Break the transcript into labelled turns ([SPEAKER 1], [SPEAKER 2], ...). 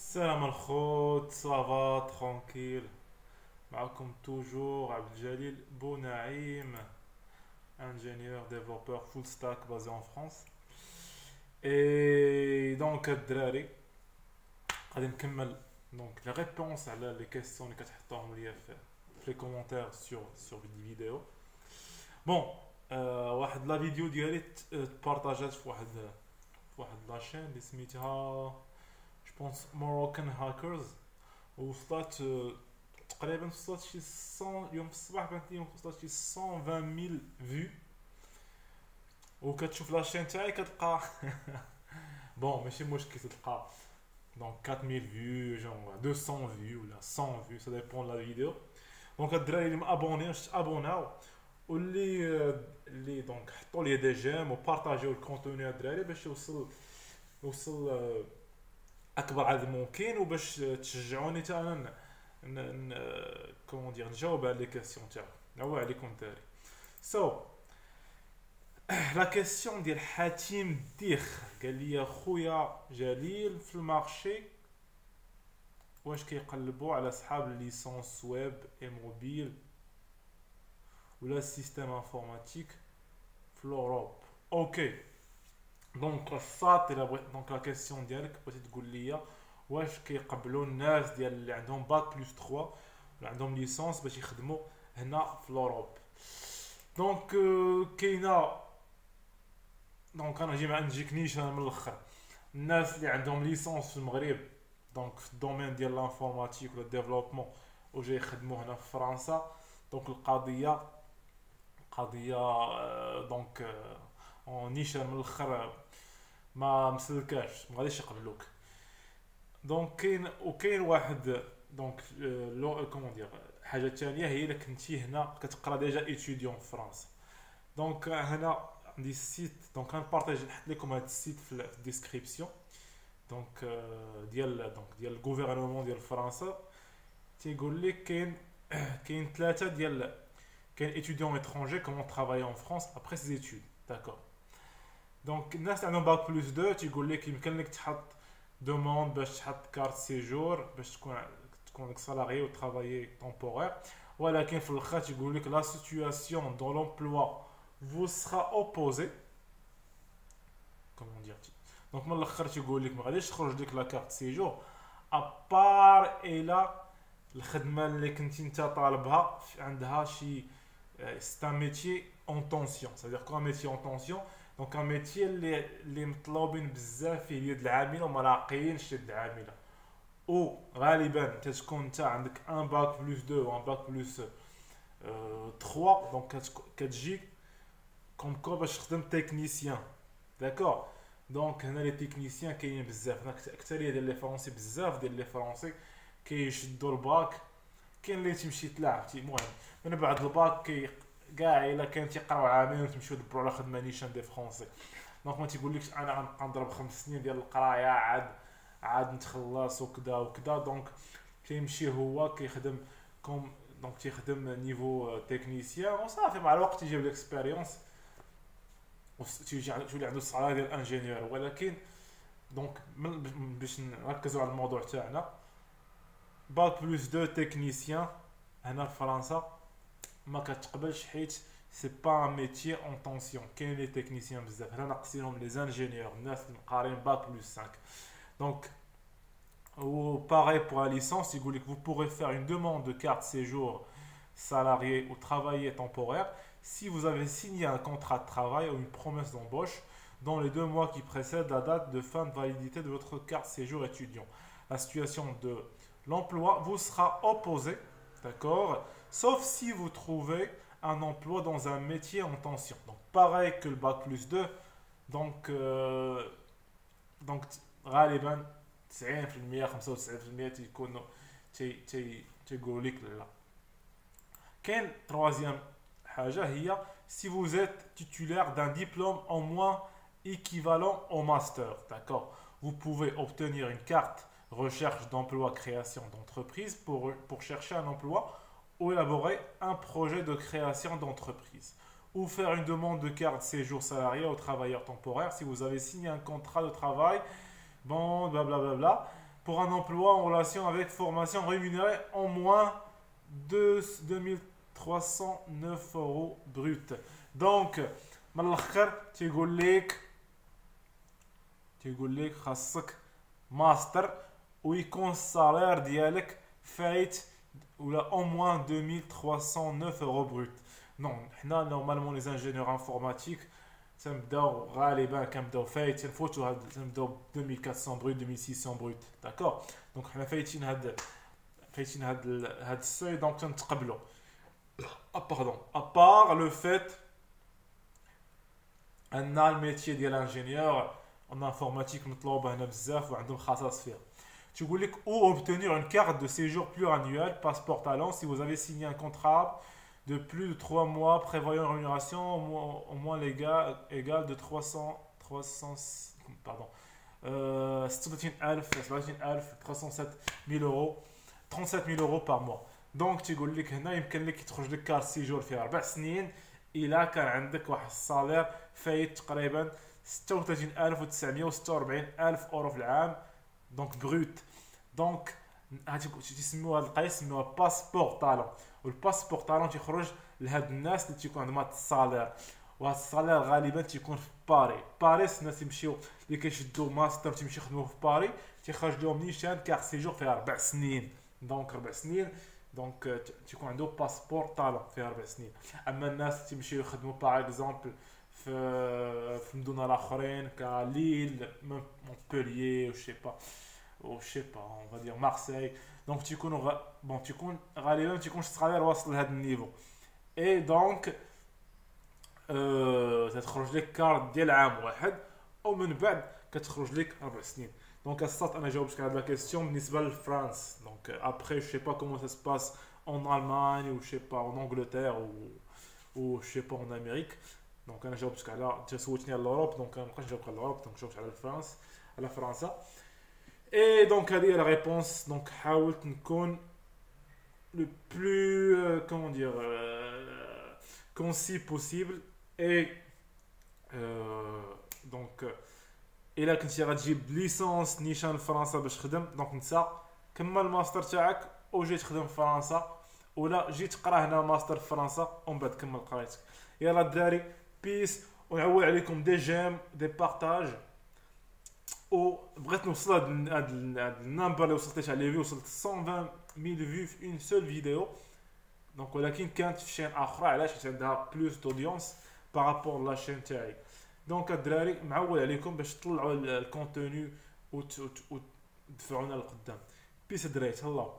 [SPEAKER 1] Salam al-Khot, ça va, tranquille. معكم toujours Abdeljalil Bounaïm, ingénieur développeur full stack basé en France. Et donc الدراري غادي نكمل donc les réponses على les questions اللي كتحطوهم ليا في les commentaires sur les vidéos. Bon, واحد لا فيديو ديالي تبارطاجات في واحد لا شين اللي سميتها جو بونس Moroccan Hackers. وصلت تقريبا وصلت شي 100 اليوم في الصباح بانت لي وصلت شي 120,000 فيو. وكتشوف لاشين تاعي كتلقى بون ماشي مشكل تلقى دونك 4000 فيو جونغ 200 فيو ولا 100 فيو سا ديبون لا فيديو. دونك الدراري اللي مابونيوش تابوناو واللي دونك حطوا لي دي جيم وبارطاجيو الكونتوني الدراري باش يوصل اكبر عدد ممكن وباش تشجعوني حتى انا كومون دير نجاوب على لي كيسيون تاعو. نعوى عليكم الدراري. سو لا كيسيون ديال حاتم الديخ قال لي خويا جليل في المارشي واش كيقلبوا على صحاب الليسونس ويب اي موبيل ولا السيستيم انفورماتيك في الاوروب. اوكي دونك الساط الا بغيت دونك لا كيسيون ديالك بغيتي تقول لي واش كيقبلوا الناس ديال اللي عندهم باك بلس 3 ولا عندهم ليسونس باش يخدموا هنا في الاوروب. دونك كاينه دونك انا نجيك نيشان من الاخر. الناس اللي عندهم ليسونس في المغرب دونك في الدومين ديال لانفورماتيك ولا الديفلوبمون وجاي يخدموا هنا في فرنسا. دونك القضيه دونك نيشان من الاخر ما مسلكاش ما غاديش يقبلوك. دونك كاين واحد دونك لو كومون دير حاجه ثانيه هي الا كنتي هنا كتقرا ديجا ايتيديون في فرنسا. دونك هنا عندي السيت دونك غنبارطاجي نحط لكم هذا السيت في الديسكريبسيون دونك ديال الغوفرنمون ديال فرنسا. تيقول لك كاين ثلاثه ديال كاين étudiant étranger comment travailler en France après ses études. d'accord. دونك الناس عندهم باك بلس 2 تيقول لك يمكن لك تحط دوموند باش تحط كارت سيجور باش تكون سالاري و ترافايي تومبورير. ولكن في الاخر تيقول لك لا سيتوياسيون دون لومبلوا vous sera opposé comment dire. دونك من الاخر تيقول لك ما غاديش تخرج ديك لا كارت سيجور ابار الى الخدمه اللي كنتي انت طالبها عندها شي سي ان ميتي اون تونسيون. c'est-à-dire كو ميتي اون تونسيون دونك ان ميتي اللي مطلوبين بزاف فيه اليد العامله وما لاقيينش اليد العامله. او غالبا تتكون انت عندك ان باك بلس 2 و ان باك بلس 3 دونك كتجي كوم كو باش تخدم تكنيسيان. داكور. دونك هنا لي تكنيسيان كاينين بزاف هنا اكثريه ديال لي فرونسي بزاف ديال لي فرونسي كيشدوا الباك. كاين اللي تمشي تلاعب المهم من بعد الباك كاع الا كان تيقراو عامين وتمشيو دبروا على خدمه نيشان دي فرونسي. دونك ما تيقولكش انا غنبقى نضرب 5 سنين ديال القرايه عاد نتخلص وكذا وكذا. دونك كيمشي هو كيخدم كوم دونك تيخدم نيفو تكنيسيان وصافي مع الوقت تيجيب ليكسبيريونس تولي عنده الصلاة ديال انجينيور. ولكن دونك باش نركزوا على الموضوع تاعنا باك بلس 2 تكنيسيان هنا في فرنسا ما كتقبلش حيت سي با ان ميتي اون طونسيون. كاين لي تكنيسيان بزاف هنا ناقصينهم لي انجينيور الناس اللي قارين باك بلس 5. دونك ou pareil pour la licence, il dit que vous pourrez faire une demande de carte séjour salarié ou travailler temporaire si vous avez signé un contrat de travail ou une promesse d'embauche dans les 2 mois qui précèdent la date de fin de validité de votre carte séjour étudiant. La situation de l'emploi vous sera opposée, d'accord, sauf si vous trouvez un emploi dans un métier en tension. Donc pareil que le bac plus 2, donc غالبا 90% 95% تيكونوا تيقولوا لك لا. كاين troisième حاجه هي si vous êtes titulaire d'un diplôme au moins équivalent au master. d'accord. Vous pouvez obtenir une carte recherche d'emploi création d'entreprise pour chercher un emploi ou élaborer un projet de création d'entreprise ou faire une demande de carte séjour salarié aux travailleurs temporaires si vous avez signé un contrat de travail. Bon, blablabla. pour un emploi en relation avec formation rémunérée en moins de 2309 euros brut. Donc, من الاخر تيقول لك خاصك ماستر ويكون السالير ديالك فايت ولا au moins 2309 euros brut. نون حنا نورمالمون لي انجينيور انفورماتيك تنبداو غالبا كنبداو فايتين نفوتو تنبداو 2400 brut 2600 brut. داكور دونك حنا فايتين هاد السوي دونك تنتقبلوا. باردون ابار لو فيت ان الميتي ديال الانجينيور en informatique مطلوبه هنا بزاف وعندهم خصائص فيها. تقول لك ou obtenir une carte de séjour pluriannuelle passeport talent si vous avez signé un contrat de plus de 3 mois prévoyant une rémunération au moins égale de 37 000 euros 37 000 euros par mois. دونك تيقول لك هنا يمكن لك تخرج لك كارت سيجور فيها 4 سنين الا كان عندك واحد الصالير فايت تقريبا 36946 اورو في العام دونك بروت. دونك تيسميوها هاد القيس يسميوها باسبور طالون. والباسبور طالون تيخرج لهاد الناس اللي تيكون عندهم هاد الصالير وهاد الصالير غالبا تيكون في باريس الناس يمشيو اللي كيشدو ماستر تيمشي يخدموا في باريس تيخرج لهم نيشان كارت سيجور فيها 4 سنين. دونك 4 سنين دونك تيكون عنده باسبور طالون فيها 4 سنين. اما الناس تيمشيو يخدموا باغ اكزومبل في المدن الاخرين كليل مونبوليي و شي با اون فا دير مارسيل دونك تيكون غالبا تيكونش الصغير واصل لهذا النيفو اي دونك تتخرج لك كارت ديال عام واحد ومن بعد كتخرج لك 4 سنين. دونك الصات انا جاوبتك على لا كيسيون بالنسبه لفرنسا. دونك ابري جو سي با كومون سا سباس اون المانيا و شي با اون انجلتير و شي با اون امريك. دونك انا جاوبتك على سولتني على الاوروب دونك انا مابقاش نجاوبك على الاوروب دونك جاوبت على فرنسا. اي دونك هذه هي لا ريبونس. دونك حاولت نكون لو بلو كومون دير كونسي بوسيبل. اي دونك الا كنتي غتجيب ليسونس نيشان لفرنسا باش تخدم دونك نسى كمل الماستر تاعك وجي تخدم في فرنسا ولا جي تقرا هنا ماستر في فرنسا ومن بعد كمل قرايتك. يلا الدراري بيس ونعول عليكم دي جيم دي بارطاج وبغيت نوصل هاد النمبر اللي وصلت عليه فيو وصلت 120 000 فيو في اون سول فيديو. دونك ولكن كانت في شين اخرى علاش حيت عندها بلوس دودينس بارابور لا شين تاعي. دونك الدراري معول عليكم باش تطلعوا الكونتوني وتدفعونا لقدام. بيس الدراري تهلاو.